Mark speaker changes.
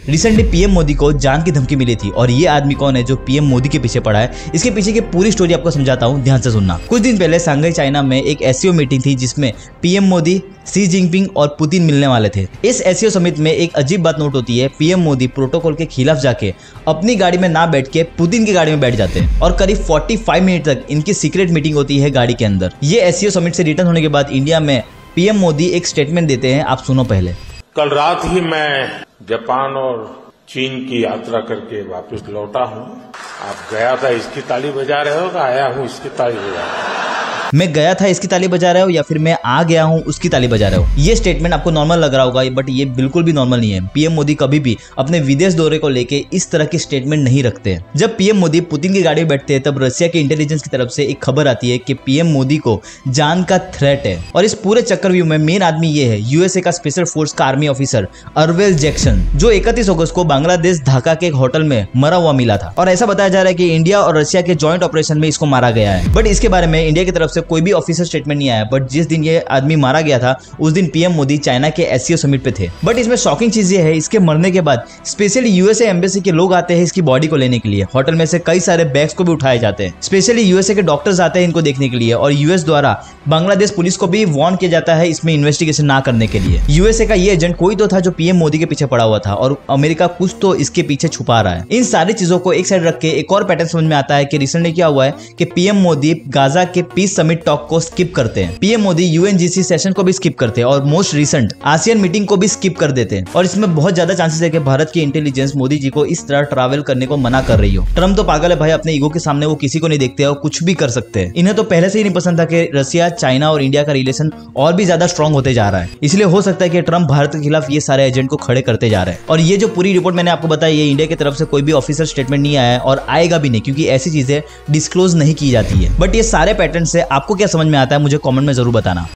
Speaker 1: Recently PM Modi को जान की धमकी मिली थी और ये आदमी कौन है जो पीएम मोदी के पीछे पड़ा है, इसके पीछे की पूरी स्टोरी आपको समझाता हूँ, ध्यान से सुनना। कुछ दिन पहले शंघाई चाइना में एक एससीओ मीटिंग थी जिसमें पीएम मोदी, शी जिनपिंग और पुतिन मिलने वाले थे। इस एससीओ समिट में एक अजीब बात नोट होती है, पीएम मोदी प्रोटोकॉल के खिलाफ जाके अपनी गाड़ी में ना बैठ के पुतिन की गाड़ी में बैठ जाते हैं और करीब 45 मिनट तक इनकी सीक्रेट मीटिंग होती है गाड़ी के अंदर। ये एससीओ समिट से रिटर्न होने के बाद इंडिया में पीएम मोदी एक स्टेटमेंट देते हैं, आप सुनो पहले।
Speaker 2: कल रात ही मैं जापान और चीन की यात्रा करके वापस लौटा हूं। आप गया था इसकी ताली बजा रहे हो, आया हूं इसकी ताली बजा रहे हो।
Speaker 1: मैं गया था इसकी ताली बजा रहे हो या फिर मैं आ गया हूं उसकी ताली बजा रहे हो। ये स्टेटमेंट आपको नॉर्मल लग रहा होगा, बट ये बिल्कुल भी नॉर्मल नहीं है। पीएम मोदी कभी भी अपने विदेश दौरे को लेके इस तरह की स्टेटमेंट नहीं रखते हैं। जब पीएम मोदी पुतिन की गाड़ी में बैठते हैं तब रशिया के इंटेलिजेंस की तरफ से एक खबर आती है कि पीएम मोदी को जान का थ्रेट है। और इस पूरे चक्रव्यूह में मेन आदमी ये है यूएसए का स्पेशल फोर्स का आर्मी ऑफिसर अर्वेल जैक्सन, जो 31 अगस्त को बांग्लादेश ढाका के एक होटल में मरा हुआ मिला था। और ऐसा बताया जा रहा है कि इंडिया और रशिया के जॉइंट ऑपरेशन में इसको मारा गया है। बट इसके बारे में इंडिया की तरफ से कोई भी ऑफिशियल स्टेटमेंट नहीं आया। बट जिस दिन ये आदमी मारा गया था उस दिन पीएम मोदी चाइना के एससीओ समिट पे थे। बट इसमें शॉकिंग चीज ये है, इसके मरने के बाद स्पेशली यूएसए एम्बेसी के लोग आते हैं इसकी बॉडी को लेने के लिए। होटल में से कई सारे बैग्स को भी उठाए जाते हैं। स्पेशली यूएसए के डॉक्टर्स आते हैं इनको देखने के लिए और यूएस द्वारा बांग्लादेश पुलिस को भी वार्न किया जाता है इसमें इन्वेस्टिगेशन ना करने के लिए। यूएसए का ये एजेंट कोई तो था जो पीएम मोदी के पीछे पड़ा हुआ था और अमेरिका कुछ तो इसके पीछे छुपा रहा है। इन सारी चीजों को एक साइड रख के एक और पैटर्न समझ में आता है कि रिसेंटली क्या हुआ है कि पीएम मोदी गाजा के पीस समिट टॉक को स्किप करते हैं। पीएम मोदी यूएनजीसी सेशन को भी स्किप करते हैं और मोस्ट रिसेंट आसियान मीटिंग को भी स्किप कर देते हैं। और इसमें बहुत ज्यादा चांसेस है कि भारत की इंटेलिजेंस मोदी जी को इस तरह ट्रैवल करने को मना कर रही हो। ट्रम्प तो पागल है भाई, अपने ईगो के सामने वो किसी को नहीं देखते और कुछ भी कर सकते हैं। इन्हें तो पहले से ही नहीं पसंद था कि रशिया, चाइना और इंडिया का रिलेशन और भी ज्यादा स्ट्रॉन्ग होते जा रहा है। इसलिए हो सकता है कि ट्रम्प भारत के खिलाफ ये सारे एजेंट को खड़े करते जा रहे हैं। और ये जो पूरी रिपोर्ट मैंने आपको बताई, ये इंडिया की तरफ से कोई भी ऑफिशियल स्टेटमेंट नहीं आया है और आएगा भी नहीं, क्योंकि ऐसी चीजें डिस्क्लोज नहीं की जाती है। बट ये सारे पैटर्न से आपको क्या समझ में आता है मुझे कमेंट में जरूर बताना।